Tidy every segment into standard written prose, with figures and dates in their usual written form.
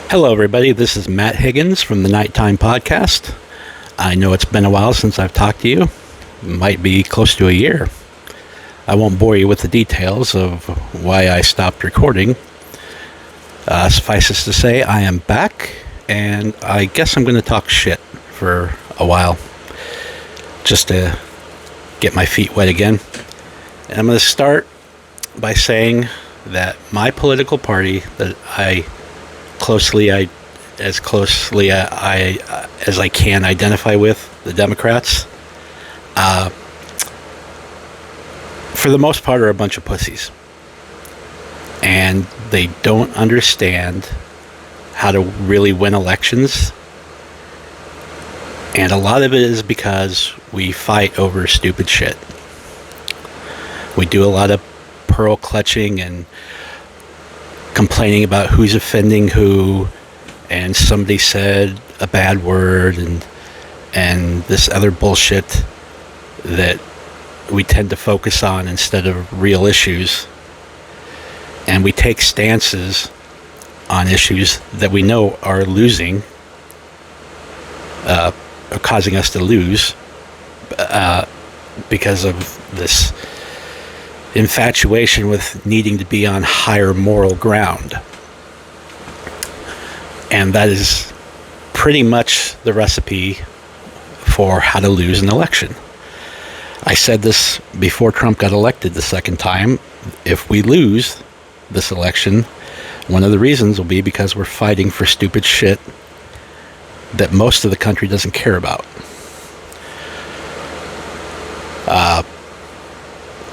Hello, everybody. This is Matt Higgins from the Nighttime Podcast. I know it's been a while since I've talked to you. It might be close to a year. I won't bore you with the details of why I stopped recording. Suffice it to say, I am back, and I guess I'm going to talk shit for a while, just to get my feet wet again. And I'm going to start by saying that my political party that as closely as I can identify with, the Democrats, for the most part are a bunch of pussies. And they don't understand how to really win elections. And a lot of it is because we fight over stupid shit. We do a lot of pearl clutching and complaining about who's offending who, and somebody said a bad word, and this other bullshit that we tend to focus on instead of real issues. And we take stances on issues that we know are losing, or causing us to lose, because of this infatuation with needing to be on higher moral ground. And that is pretty much the recipe for how to lose an election. I said this before Trump got elected the second time. If we lose this election, one of the reasons will be because we're fighting for stupid shit that most of the country doesn't care about.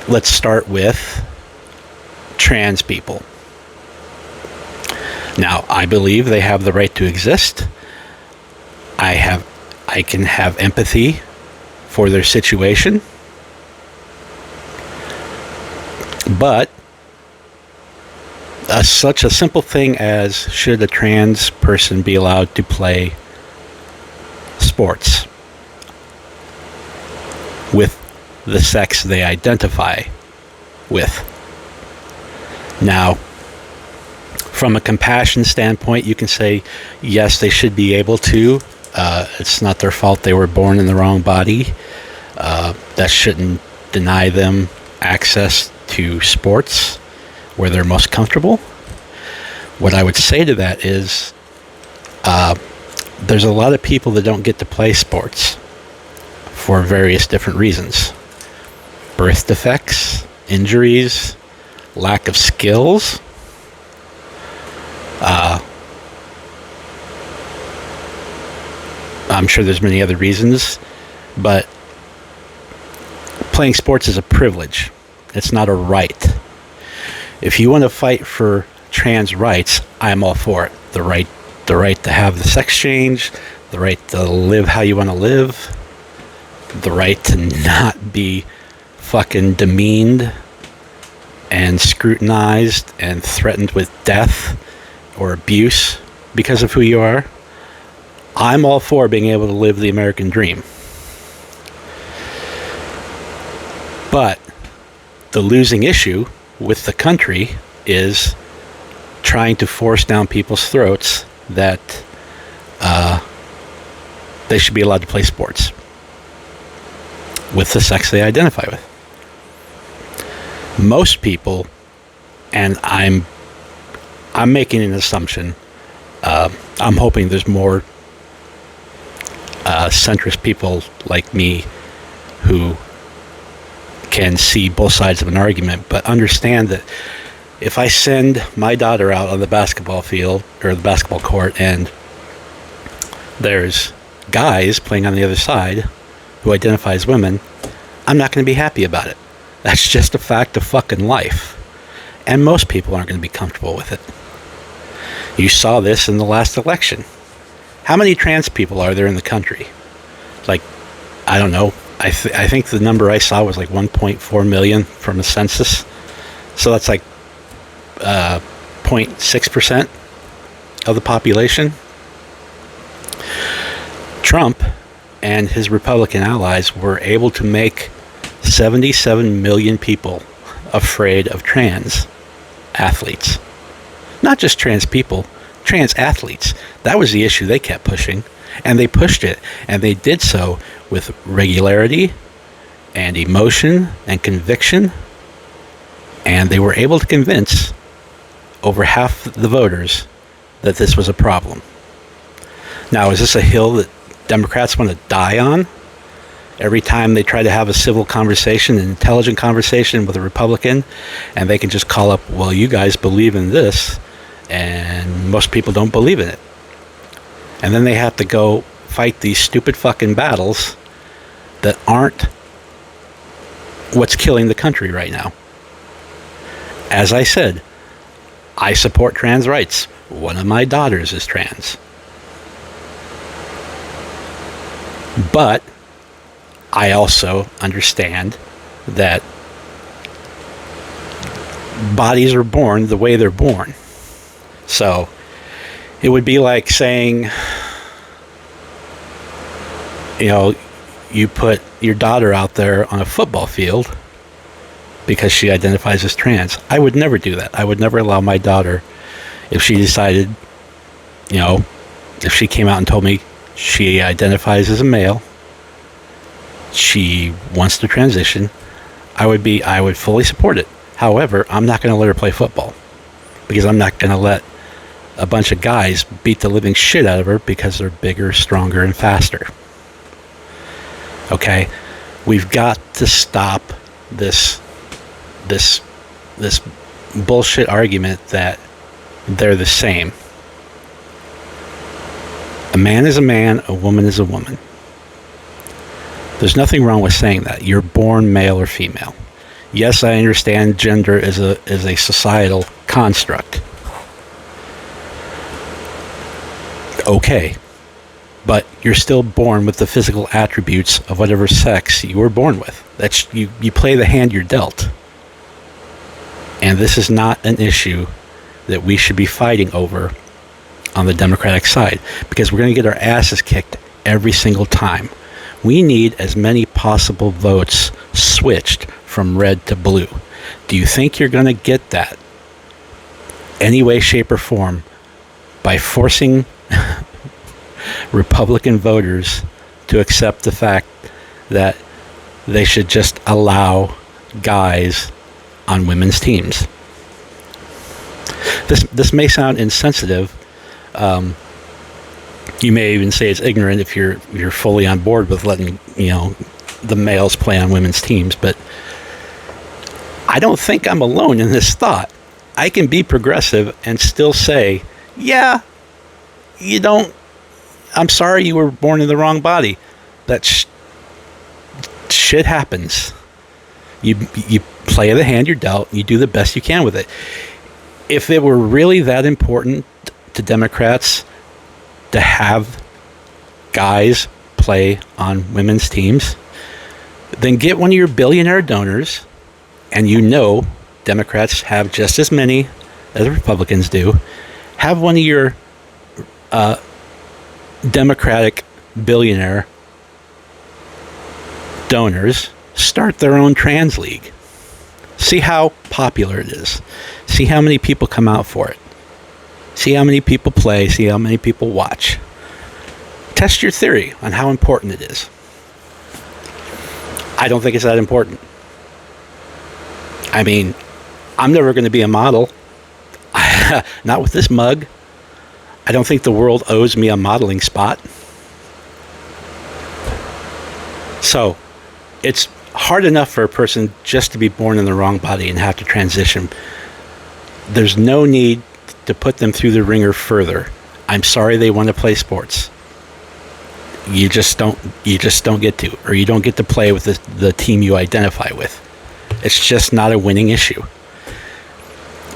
Let's start with trans people. Now, I believe they have the right to exist. I can have empathy for their situation. But such a simple thing as, should a trans person be allowed to play sports with the sex they identify with? Now, from a compassion standpoint, you can say, yes, they should be able to. It's not their fault they were born in the wrong body. That shouldn't deny them access to sports where they're most comfortable. What I would say to that is, there's a lot of people that don't get to play sports for various different reasons. Birth defects, injuries, lack of skills. I'm sure there's many other reasons, but playing sports is a privilege. It's not a right. If you want to fight for trans rights, I'm all for it. The right to have the sex change, the right to live how you want to live, the right to not be fucking demeaned and scrutinized and threatened with death or abuse because of who you are. I'm all for being able to live the American dream. But the losing issue with the country is trying to force down people's throats that they should be allowed to play sports with the sex they identify with. Most people, and I'm making an assumption, I'm hoping there's more centrist people like me who can see both sides of an argument, but understand that if I send my daughter out on the basketball field or the basketball court and there's guys playing on the other side who identify as women, I'm not going to be happy about it. That's just a fact of fucking life. And most people aren't going to be comfortable with it. You saw this in the last election. How many trans people are there in the country? Like, I don't know. I think the number I saw was like 1.4 million from the census. So that's like 0.6% of the population. Trump and his Republican allies were able to make 77 million people afraid of trans athletes. Not just trans people, trans athletes. That was the issue they kept pushing, and they pushed it, and they did so with regularity and emotion and conviction, and they were able to convince over half the voters that this was a problem. Now, is this a hill that Democrats want to die on? Every time they try to have a civil conversation, an intelligent conversation with a Republican, and they can just call up, well, you guys believe in this, and most people don't believe in it. And then they have to go fight these stupid fucking battles that aren't what's killing the country right now. As I said, I support trans rights. One of my daughters is trans. But I also understand that bodies are born the way they're born. So it would be like saying, you know, you put your daughter out there on a football field because she identifies as trans. I would never do that. I would never allow my daughter, if she decided, you know, if she came out and told me she identifies as a male, she wants to transition, I would fully support it. However, I'm not going to let her play football, because I'm not going to let a bunch of guys beat the living shit out of her because they're bigger, stronger, and faster. Okay? We've got to stop this bullshit argument that they're the same. A man is a man, a woman is a woman. There's nothing wrong with saying that. You're born male or female. Yes, I understand gender is a societal construct. Okay. But you're still born with the physical attributes of whatever sex you were born with. That's you play the hand you're dealt. And this is not an issue that we should be fighting over on the Democratic side, because we're going to get our asses kicked every single time. We need as many possible votes switched from red to blue. Do you think you're going to get that any way, shape, or form by forcing Republican voters to accept the fact that they should just allow guys on women's teams? This may sound insensitive. You may even say it's ignorant if you're fully on board with letting, you know, the males play on women's teams, but I don't think I'm alone in this thought. I can be progressive and still say, yeah, I'm sorry you were born in the wrong body. That shit happens. You play the hand you're dealt, you do the best you can with it. If it were really that important to Democrats to have guys play on women's teams, then get one of your billionaire donors, and you know Democrats have just as many as Republicans do. Have one of your Democratic billionaire donors start their own trans league. See how popular it is. See how many people come out for it. See how many people play. See how many people watch. Test your theory on how important it is. I don't think it's that important. I mean, I'm never going to be a model. Not with this mug. I don't think the world owes me a modeling spot. So, it's hard enough for a person just to be born in the wrong body and have to transition. There's no need to put them through the ringer further. I'm sorry they want to play sports. You just don't get to, or you don't get to play with the team you identify with. It's just not a winning issue.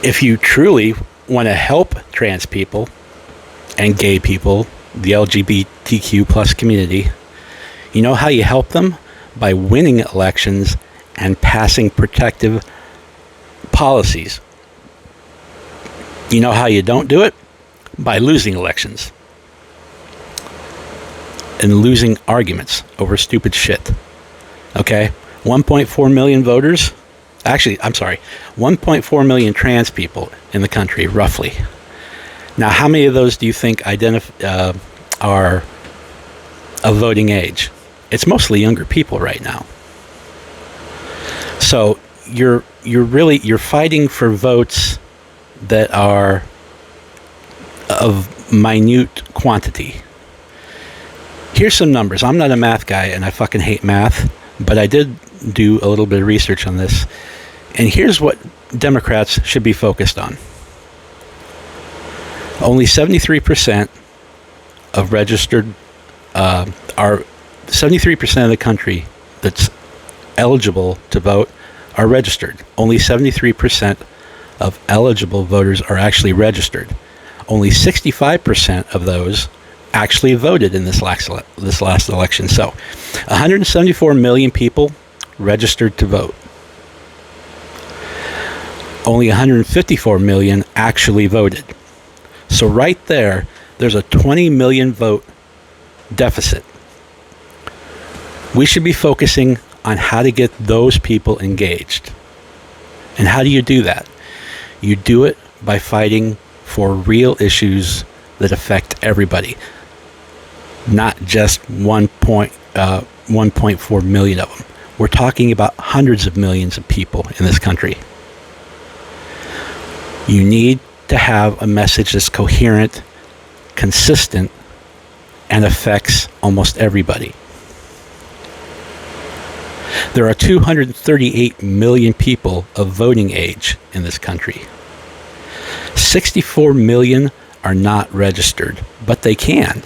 If you truly want to help trans people and gay people, the LGBTQ plus community, you know how you help them? By winning elections and passing protective policies. You know how you don't do it? By losing elections and losing arguments over stupid shit. Okay? 1.4 million voters. Actually, I'm sorry. 1.4 million trans people in the country, roughly. Now, how many of those do you think are of voting age? It's mostly younger people right now. So you're fighting for votes that are of minute quantity. Here's some numbers. I'm not a math guy, and I fucking hate math, but I did do a little bit of research on this. And here's what Democrats should be focused on. Only 73% of registered are 73% of the country that's eligible to vote are registered. Only 73% of eligible voters are actually registered. Only 65% of those actually voted in this last election. So 174 million people registered to vote. Only 154 million actually voted. So right there's a 20 million vote deficit. We should be focusing on how to get those people engaged. And how do you do that? You do it by fighting for real issues that affect everybody, not just 1.4 million of them. We're talking about hundreds of millions of people in this country. You need to have a message that's coherent, consistent, and affects almost everybody. There are 238 million people of voting age in this country. 64 million are not registered, but they can.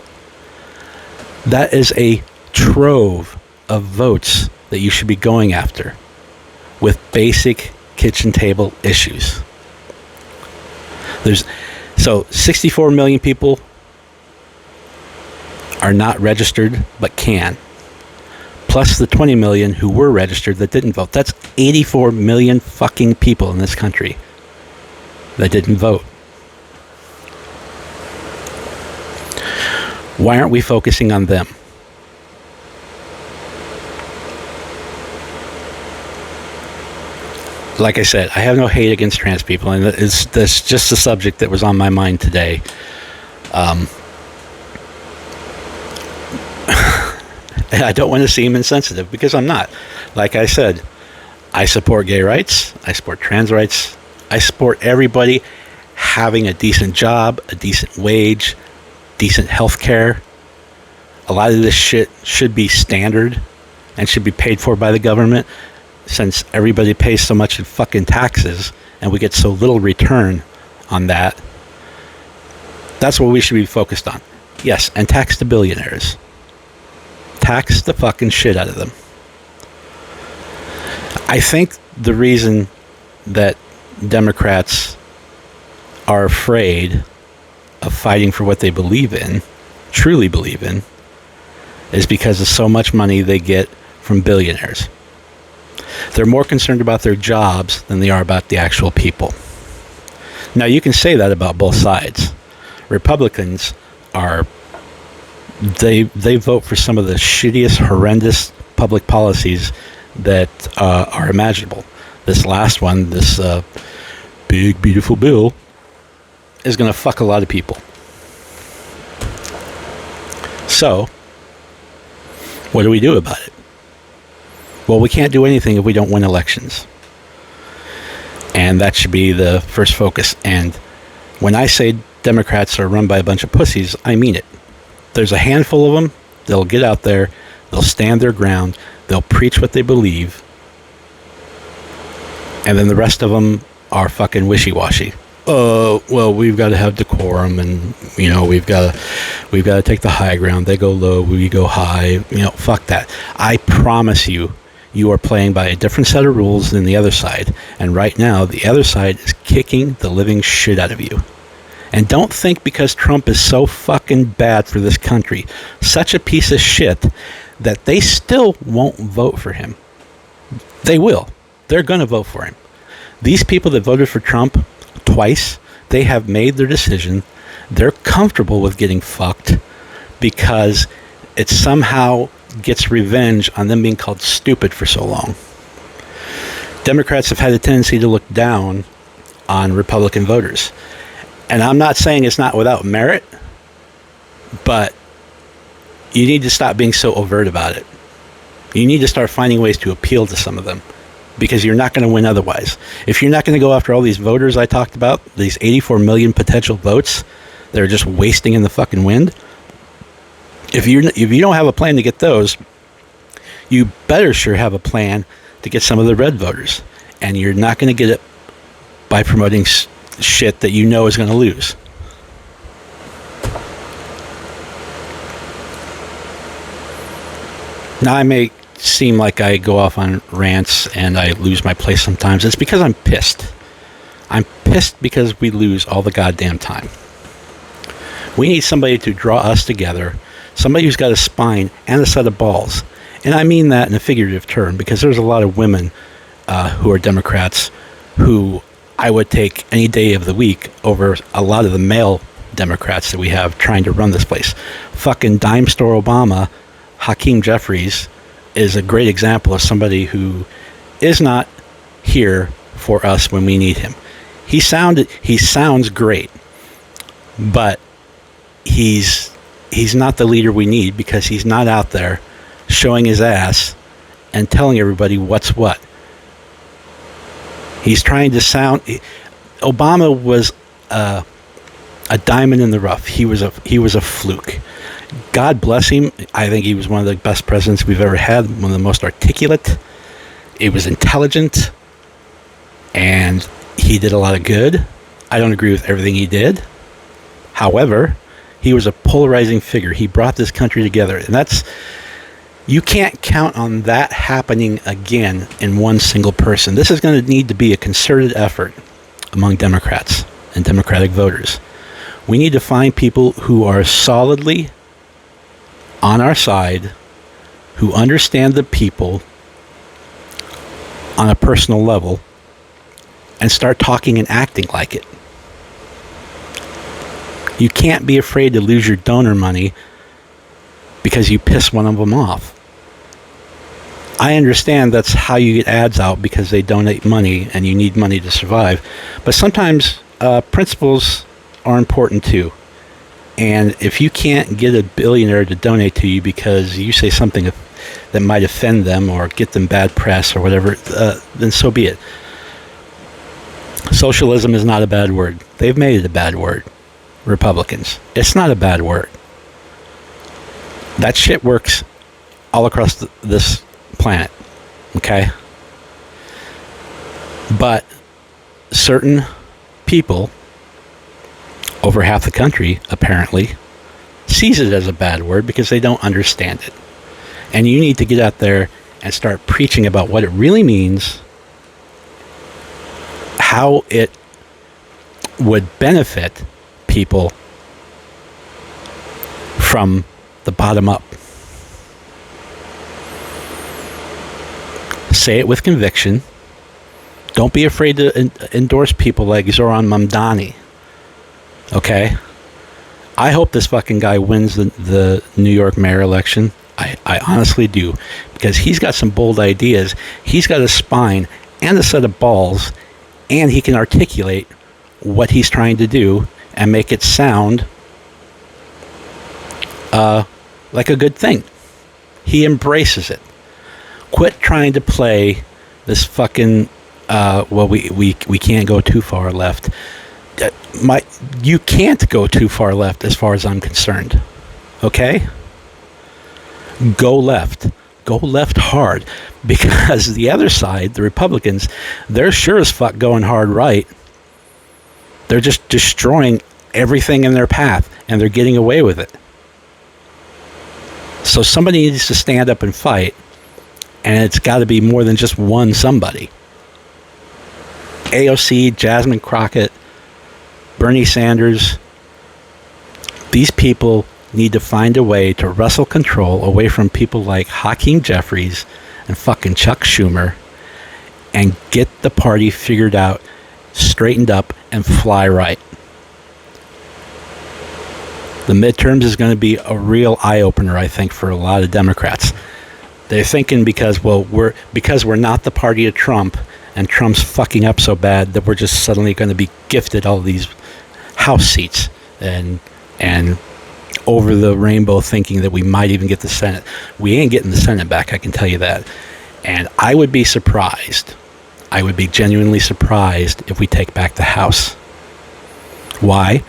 That is a trove of votes that you should be going after with basic kitchen table issues. So 64 million people are not registered but can, plus the 20 million who were registered that didn't vote. That's 84 million fucking people in this country that didn't vote. Why aren't we focusing on them? Like I said, I have no hate against trans people, and that's just the subject that was on my mind today. And I don't want to seem insensitive, because I'm not. Like I said, I support gay rights, I support trans rights, I support everybody having a decent job, a decent wage, decent health care. A lot of this shit should be standard and should be paid for by the government, since everybody pays so much in fucking taxes and we get so little return on that. That's what we should be focused on. Yes, and tax the billionaires. Tax the fucking shit out of them. I think the reason that Democrats are afraid of fighting for what they believe in, truly believe in, is because of so much money they get from billionaires. They're more concerned about their jobs than they are about the actual people. Now, you can say that about both sides. Republicans they vote for some of the shittiest, horrendous public policies that are imaginable. This last one, this big, beautiful bill, is going to fuck a lot of people. So, what do we do about it? Well, we can't do anything if we don't win elections. And that should be the first focus. And when I say Democrats are run by a bunch of pussies, I mean it. There's a handful of them. They'll get out there. They'll stand their ground. They'll preach what they believe. And then the rest of them are fucking wishy-washy. Well, we've got to have decorum, and we've got to take the high ground. They go low, we go high. Fuck that. I promise you are playing by a different set of rules than the other side. And right now, the other side is kicking the living shit out of you. And don't think because Trump is so fucking bad for this country, such a piece of shit, that they still won't vote for him. They will. They're going to vote for him. These people that voted for Trump twice, they have made their decision. They're comfortable with getting fucked because it somehow gets revenge on them being called stupid for so long. Democrats have had a tendency to look down on Republican voters. And I'm not saying it's not without merit, but you need to stop being so overt about it. You need to start finding ways to appeal to some of them, because you're not going to win otherwise. If you're not going to go after all these voters I talked about, these 84 million potential votes that are just wasting in the fucking wind, if you don't have a plan to get those, you better sure have a plan to get some of the red voters. And you're not going to get it by promoting shit that you know is going to lose. Now, I may seem like I go off on rants and I lose my place sometimes. It's because I'm pissed. I'm pissed because we lose all the goddamn time. We need somebody to draw us together, somebody who's got a spine and a set of balls. And I mean that in a figurative term, because there's a lot of women who are Democrats who I would take any day of the week over a lot of the male Democrats that we have trying to run this place. Fucking dime store Obama, Hakeem Jeffries, is a great example of somebody who is not here for us when we need him. He sounds great, but he's not the leader we need, because he's not out there showing his ass and telling everybody what's what. He's trying to sound. Obama was a diamond in the rough. He was a fluke. God bless him. I think he was one of the best presidents we've ever had. One of the most articulate. He was intelligent, and he did a lot of good. I don't agree with everything he did. However, he was a polarizing figure. He brought this country together, and you can't count on that happening again in one single person. This is going to need to be a concerted effort among Democrats and Democratic voters. We need to find people who are solidly on our side, who understand the people on a personal level, and start talking and acting like it. You can't be afraid to lose your donor money because you piss one of them off. I understand that's how you get ads out, because they donate money and you need money to survive. But sometimes principles are important too. And if you can't get a billionaire to donate to you because you say something that might offend them or get them bad press or whatever, then so be it. Socialism is not a bad word. They've made it a bad word. Republicans. It's not a bad word. That shit works all across this planet. Okay? But certain people, over half the country apparently, sees it as a bad word because they don't understand it. And you need to get out there and start preaching about what it really means, how it would benefit people from the bottom up. Say it with conviction. Don't be afraid to endorse people like Zoran Mamdani. Okay? I hope this fucking guy wins the New York mayor election. I honestly do. Because he's got some bold ideas. He's got a spine and a set of balls. And he can articulate what he's trying to do and make it sound like a good thing. He embraces it. Quit trying to play this fucking we can't go too far left. You can't go too far left as far as I'm concerned. Okay? Go left. Go left hard. Because the other side, the Republicans, they're sure as fuck going hard right. They're just destroying everything in their path, and they're getting away with it. So somebody needs to stand up and fight, and it's got to be more than just one somebody. AOC, Jasmine Crockett, Bernie Sanders, these people need to find a way to wrestle control away from people like Hakeem Jeffries and fucking Chuck Schumer and get the party figured out, straightened up, and fly right. The midterms is going to be a real eye-opener, I think, for a lot of Democrats. They're thinking because we're not the party of Trump, and Trump's fucking up so bad that we're just suddenly going to be gifted all these House seats and over the rainbow, thinking that we might even get the Senate. We ain't getting the Senate back, I can tell you that. And I would be surprised. I would be genuinely surprised if we take back the House. Why?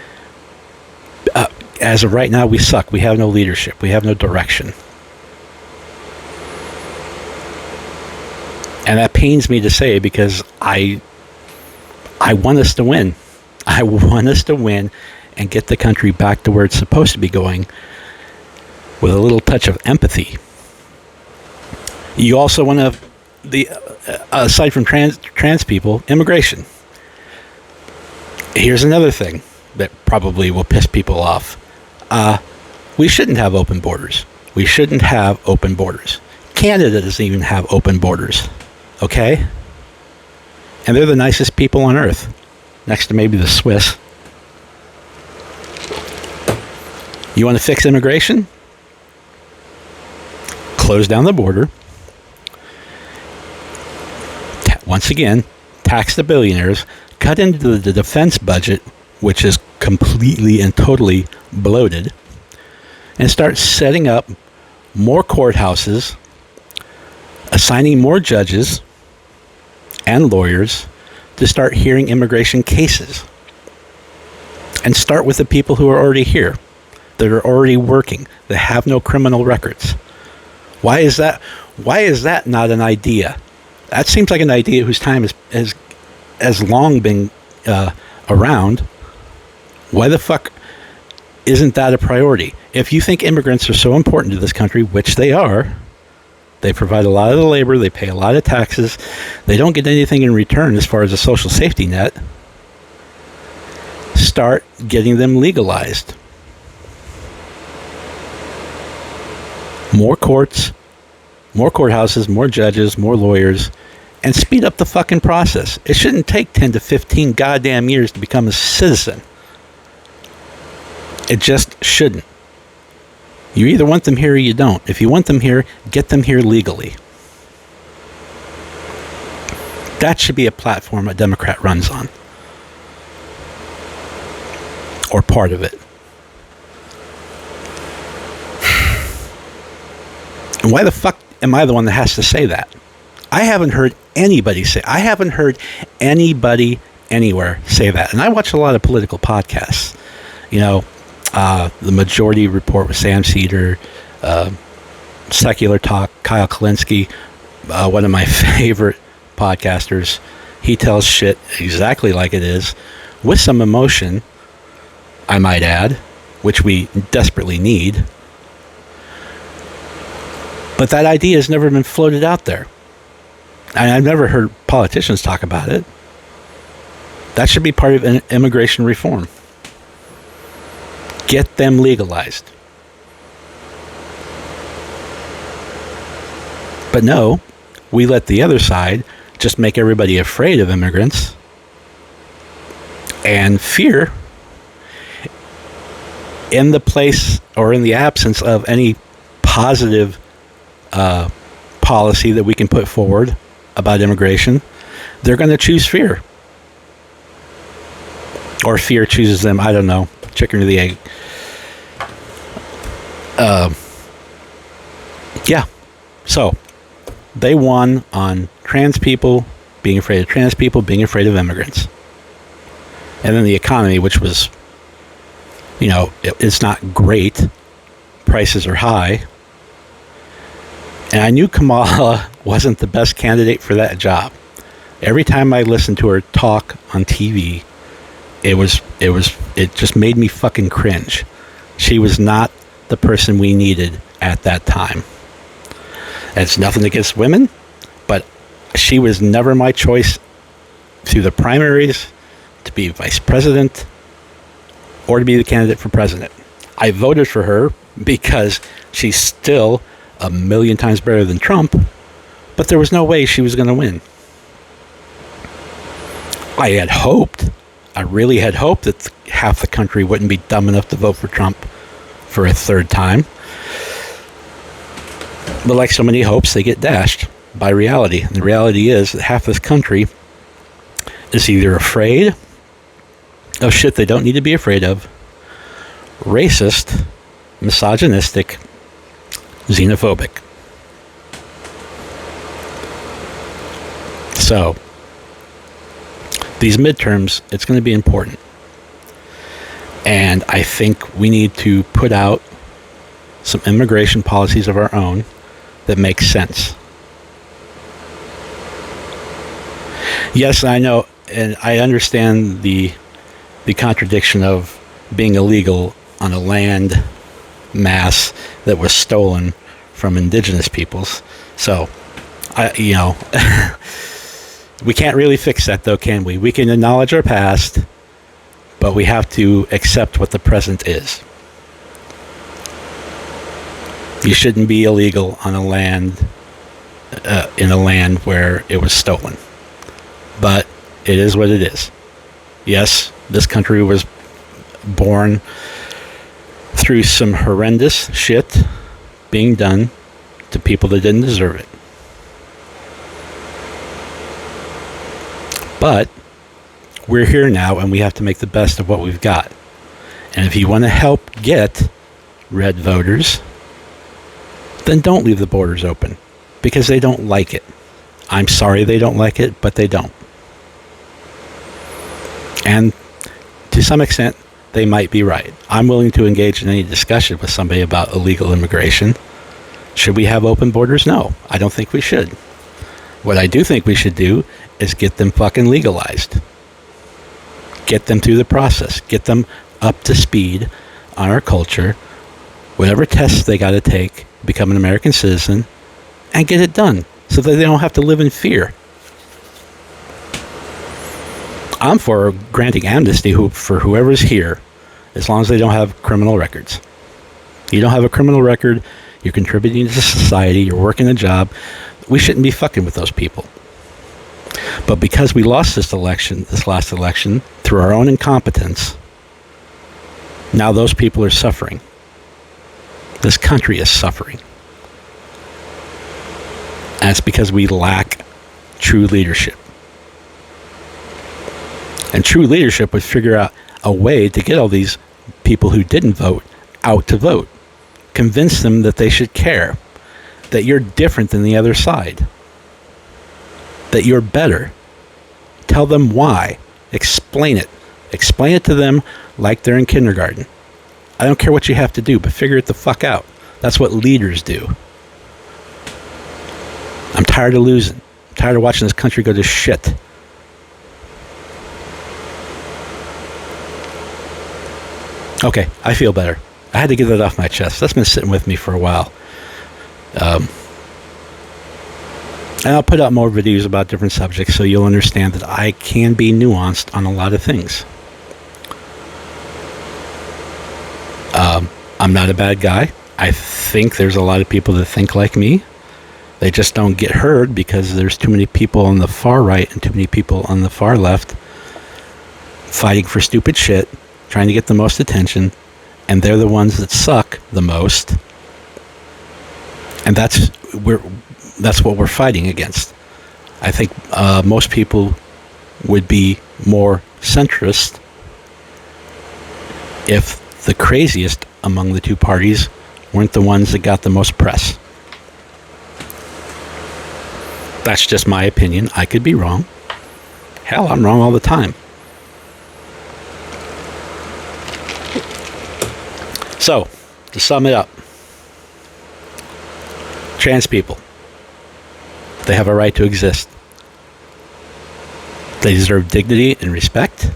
As of right now, we suck. We have no leadership. We have no direction. And that pains me to say, because I want us to win. I want us to win and get the country back to where it's supposed to be going, with a little touch of empathy. You also want to, aside from trans people, immigration. Here's another thing that probably will piss people off. We shouldn't have open borders. We shouldn't have open borders. Canada doesn't even have open borders. Okay? And they're the nicest people on earth, next to maybe the Swiss. You want to fix immigration? Close down the border. Once again, tax the billionaires. Cut into the defense budget, which is completely and totally bloated. And start setting up more courthouses, assigning more judges and lawyers to start hearing immigration cases. And start with the people who are already here, that are already working, that have no criminal records. Why is that? Why is that not an idea? That seems like an idea whose time has long been around. Why the fuck isn't that a priority? If you think immigrants are so important to this country, which they are, they provide a lot of the labor, they pay a lot of taxes, they don't get anything in return as far as a social safety net, start getting them legalized. More courts, more courthouses, more judges, more lawyers, and speed up the fucking process. It shouldn't take 10 to 15 goddamn years to become a citizen. It just shouldn't. You either want them here or you don't. If you want them here, get them here legally. That should be a platform a Democrat runs on. Or part of it. And why the fuck am I the one that has to say that? I haven't heard anybody anywhere say that. And I watch a lot of political podcasts. You know, the Majority Report with Sam Cedar, Secular Talk, Kyle Kalinske, one of my favorite podcasters. He tells shit exactly like it is, with some emotion, I might add, which we desperately need. But that idea has never been floated out there. And I've never heard politicians talk about it. That should be part of immigration reform. Get them legalized. But no, we let the other side just make everybody afraid of immigrants and fear, in the place or in the absence of any positive policy that we can put forward about immigration. They're going to choose fear. Or fear chooses them. I don't know. Chicken or the egg. Yeah. So, they won on trans people, being afraid of trans people, being afraid of immigrants. And then the economy, which was, you know, it's not great. Prices are high. And I knew Kamala wasn't the best candidate for that job. Every time I listened to her talk on TV, it just made me fucking cringe. She was not the person we needed at that time. And it's nothing against women, but she was never my choice through the primaries to be vice president or to be the candidate for president. I voted for her because she's still a million times better than Trump, but there was no way she was going to win. I really had hoped that half the country wouldn't be dumb enough to vote for Trump for a third time. But like so many hopes, they get dashed by reality. And the reality is that half this country is either afraid of shit they don't need to be afraid of. Racist, misogynistic, xenophobic. So, these midterms, it's going to be important. And I think we need to put out some immigration policies of our own that make sense. Yes, I know, and I understand the contradiction of being illegal on a land mass that was stolen from indigenous peoples. So, we can't really fix that, though, can we? We can acknowledge our past, but we have to accept what the present is. You shouldn't be illegal on a land, in a land where it was stolen. But it is what it is. Yes, this country was born through some horrendous shit being done to people that didn't deserve it. But we're here now, and we have to make the best of what we've got. And if you want to help get red voters, then don't leave the borders open, because they don't like it. I'm sorry they don't like it, but they don't. And to some extent, they might be right. I'm willing to engage in any discussion with somebody about illegal immigration. Should we have open borders? No, I don't think we should. What I do think we should do is get them fucking legalized. Get them through the process. Get them up to speed on our culture. Whatever tests they got to take, become an American citizen, and get it done so that they don't have to live in fear. I'm for granting amnesty for whoever's here, as long as they don't have criminal records. You don't have a criminal record, you're contributing to society, you're working a job, we shouldn't be fucking with those people. But because we lost this last election, through our own incompetence, now those people are suffering. This country is suffering. And it's because we lack true leadership. And true leadership would figure out a way to get all these people who didn't vote out to vote. Convince them that they should care. That you're different than the other side. That you're better. Tell them why. Explain it. Explain it to them like they're in kindergarten. I don't care what you have to do, but figure it the fuck out. That's what leaders do. I'm tired of losing. I'm tired of watching this country go to shit. Okay, I feel better. I had to get that off my chest. That's been sitting with me for a while. And I'll put out more videos about different subjects so you'll understand that I can be nuanced on a lot of things. I'm not a bad guy. I think there's a lot of people that think like me. They just don't get heard because there's too many people on the far right and too many people on the far left fighting for stupid shit, trying to get the most attention, and they're the ones that suck the most. And that's what we're fighting against. I think most people would be more centrist if the craziest among the two parties weren't the ones that got the most press. That's just my opinion. I could be wrong. Hell, I'm wrong all the time. So, to sum it up, trans people, they have a right to exist. They deserve dignity and respect.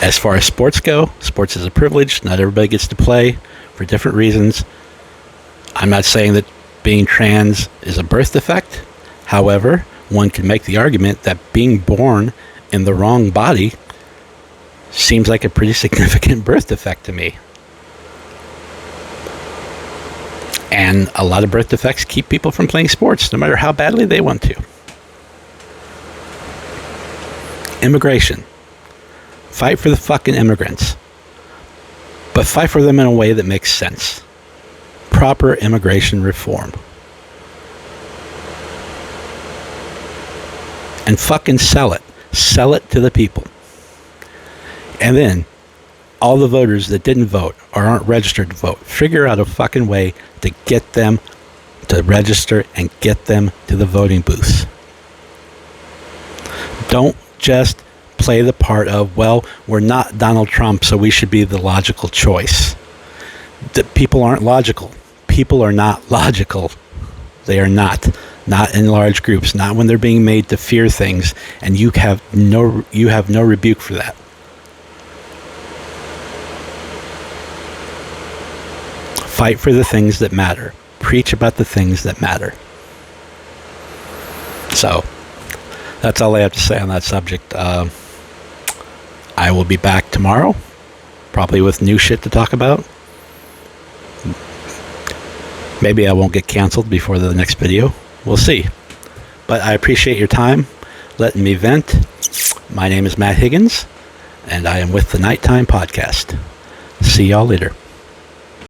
As far as sports go, sports is a privilege. Not everybody gets to play for different reasons. I'm not saying that being trans is a birth defect. However, one can make the argument that being born in the wrong body seems like a pretty significant birth defect to me. And a lot of birth defects keep people from playing sports, no matter how badly they want to. Immigration. Fight for the fucking immigrants. But fight for them in a way that makes sense. Proper immigration reform. And fucking sell it. Sell it to the people. And then all the voters that didn't vote or aren't registered to vote, figure out a fucking way to get them to register and get them to the voting booths. Don't just play the part of, well, we're not Donald Trump, so we should be the logical choice. People aren't logical. People are not logical. They are not. Not in large groups. Not when they're being made to fear things, and you have no rebuke for that. Fight for the things that matter. Preach about the things that matter. So, that's all I have to say on that subject. I will be back tomorrow, probably with new shit to talk about. Maybe I won't get canceled before the next video. We'll see. But I appreciate your time, letting me vent. My name is Matt Higgins, and I am with the Nighttime Podcast. See y'all later.